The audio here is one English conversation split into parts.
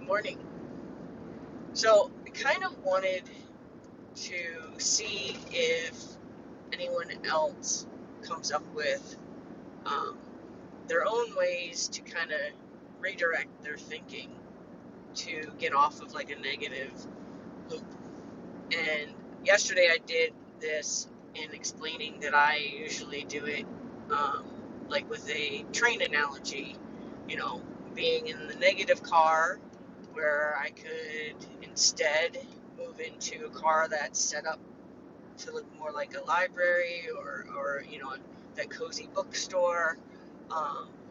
Morning. So I kind of wanted to see if anyone else comes up with um, their own ways to kind of redirect their thinking to get off of like a negative loop. And yesterday I did this in explaining that I usually do it um, like with a train analogy, you know, being in the negative car where I could instead move into a car that's set up to look more like a library or that cozy bookstore,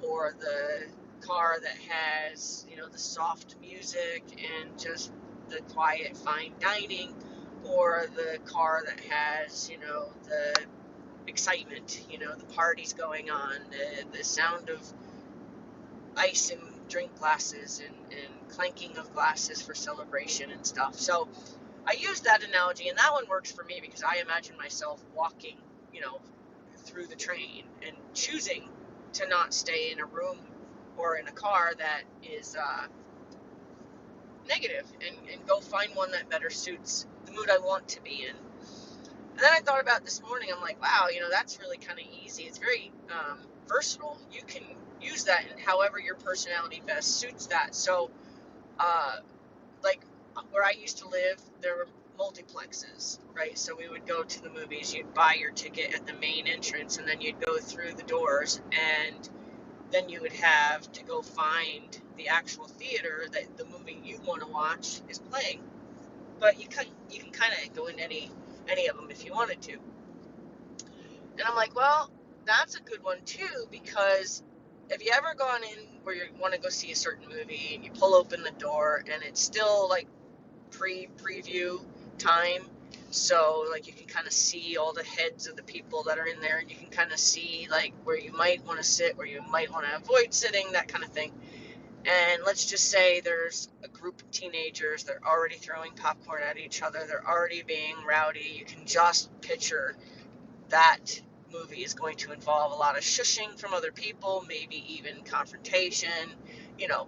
or the car that has, the soft music and just the quiet fine dining, or the car that has, the excitement, the parties going on, the sound of ice and drink glasses and clanking of glasses for celebration and stuff. So I use that analogy, and that one works for me because I imagine myself walking, through the train and choosing to not stay in a room or in a car that is negative, and go find one that better suits the mood I want to be in. And then I thought about this morning, I'm like, wow, that's really kind of easy. It's very versatile. You can use that in however your personality best suits that. So, like where I used to live, there were multiplexes, right? So we would go to the movies, you'd buy your ticket at the main entrance, and then you'd go through the doors, and then you would have to go find the actual theater that the movie you want to watch is playing. But you can kind of go in any of them if you wanted to. And I'm like, well, that's a good one too, because have you ever gone in where you want to go see a certain movie and you pull open the door and it's still like preview time, so like you can kind of see all the heads of the people that are in there, and you can kind of see like where you might want to sit, where you might want to avoid sitting, that kind of thing. And let's just say there's a group of teenagers, they're already throwing popcorn at each other, they're already being rowdy. You can just picture that movie is going to involve a lot of shushing from other people, maybe even confrontation,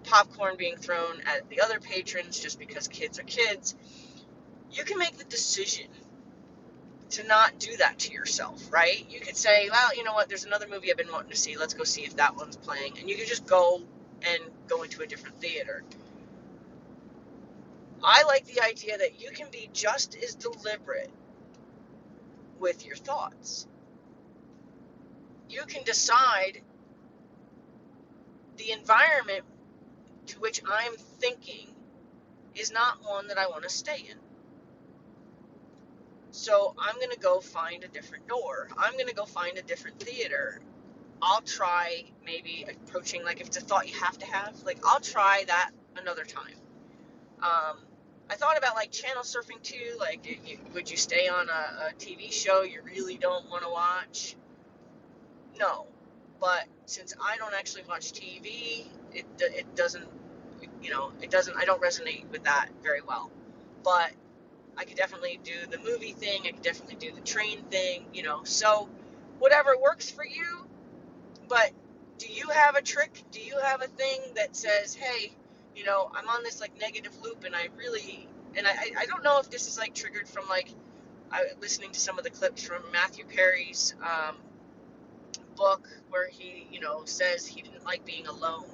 popcorn being thrown at the other patrons just because kids are kids. You can make the decision to not do that to yourself, right? You could say, well, you know what, there's another movie I've been wanting to see. Let's go see if that one's playing. And you could just go into a different theater. I like the idea that you can be just as deliberate with your thoughts. You can decide the environment to which I'm thinking is not one that I want to stay in. So I'm going to go find a different door. I'm going to go find a different theater. I'll try maybe approaching, like if it's a thought you have to have, like I'll try that another time. I thought about like channel surfing too. Like, would you stay on a TV show you really don't want to watch? No. But since I don't actually watch TV, it doesn't, I don't resonate with that very well. But I could definitely do the movie thing. I could definitely do the train thing, So whatever works for you. But do you have a trick? Do you have a thing that says, hey, I'm on this like negative loop, and I don't know if this is like triggered from like listening to some of the clips from Matthew Perry's book where he, says he didn't like being alone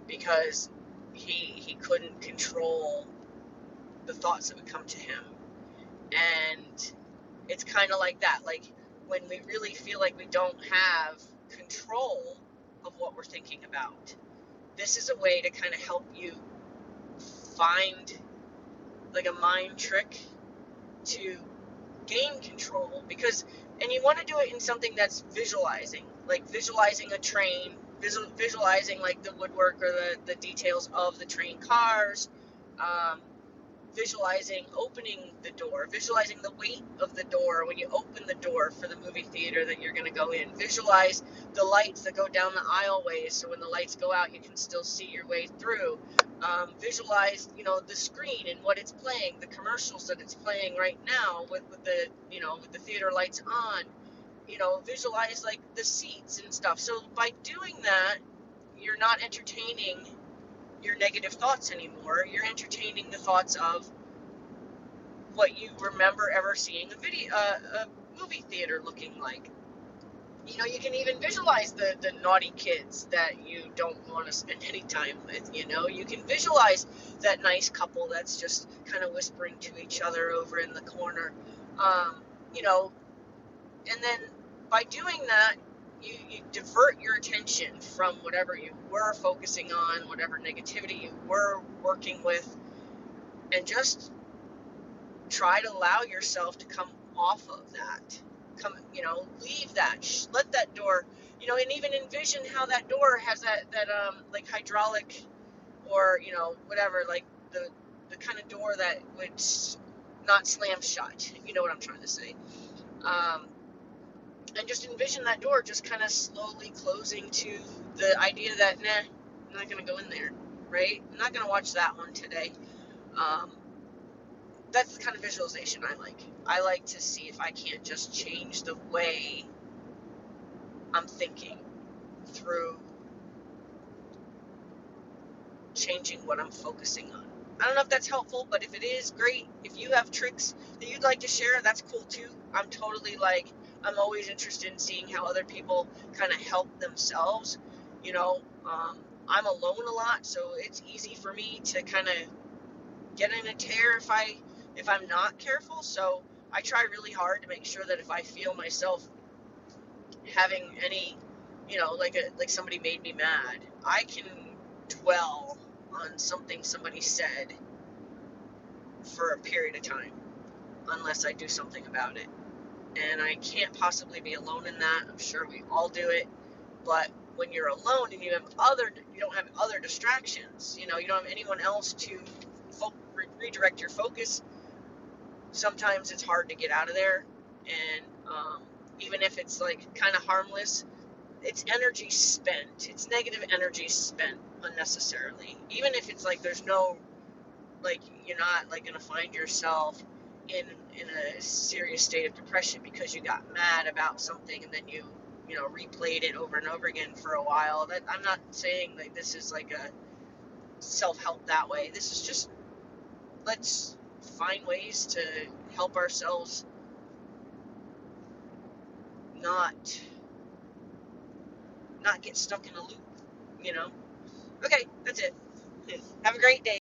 because he couldn't control the thoughts that would come to him. And it's kind of like that. Like when we really feel like we don't have control of what we're thinking about, this is a way to kind of help you find like a mind trick to gain control. And you want to do it in something that's visualizing, like visualizing a train, visualizing like the woodwork or the details of the train cars, visualizing opening the door, visualizing the weight of the door when you open the door for the movie theater that you're going to go in. Visualize the lights that go down the aisleways, so when the lights go out, you can still see your way through. Visualize, the screen and what it's playing, the commercials that it's playing right now with the theater lights on. Visualize like the seats and stuff. So by doing that, you're not entertaining your negative thoughts anymore. You're entertaining the thoughts of what you remember ever seeing a movie theater looking like. You can even visualize the naughty kids that you don't want to spend any time with. You can visualize that nice couple that's just kind of whispering to each other over in the corner. Um, you know, and then by doing that, you divert your attention from whatever you were focusing on, whatever negativity you were working with, and just try to allow yourself to come off of that. Leave that. Let that door, and even envision how that door has that like hydraulic or whatever, like the kind of door that would not slam shut. You know what I'm trying to say. And just envision that door just kind of slowly closing to the idea that, nah, I'm not going to go in there, right? I'm not going to watch that one today. That's the kind of visualization I like. I like to see if I can't just change the way I'm thinking through changing what I'm focusing on. I don't know if that's helpful, but if it is, great. If you have tricks that you'd like to share, that's cool too. I'm always interested in seeing how other people kind of help themselves. I'm alone a lot, so it's easy for me to kind of get in a tear if I'm not careful. So I try really hard to make sure that if I feel myself having any, like somebody made me mad, I can dwell on something somebody said for a period of time, unless I do something about it. And I can't possibly be alone in that. I'm sure we all do it. But when you're alone and you don't have other distractions, you don't have anyone else to redirect your focus, sometimes it's hard to get out of there. And even if it's like kind of harmless, it's energy spent. It's negative energy spent unnecessarily. Even if it's like there's no, like, you're not like going to find yourself in a serious state of depression because you got mad about something and then you replayed it over and over again for a while. That I'm not saying like this is like a self-help that way. This is just, let's find ways to help ourselves not get stuck in a loop. Okay, that's it. Have a great day.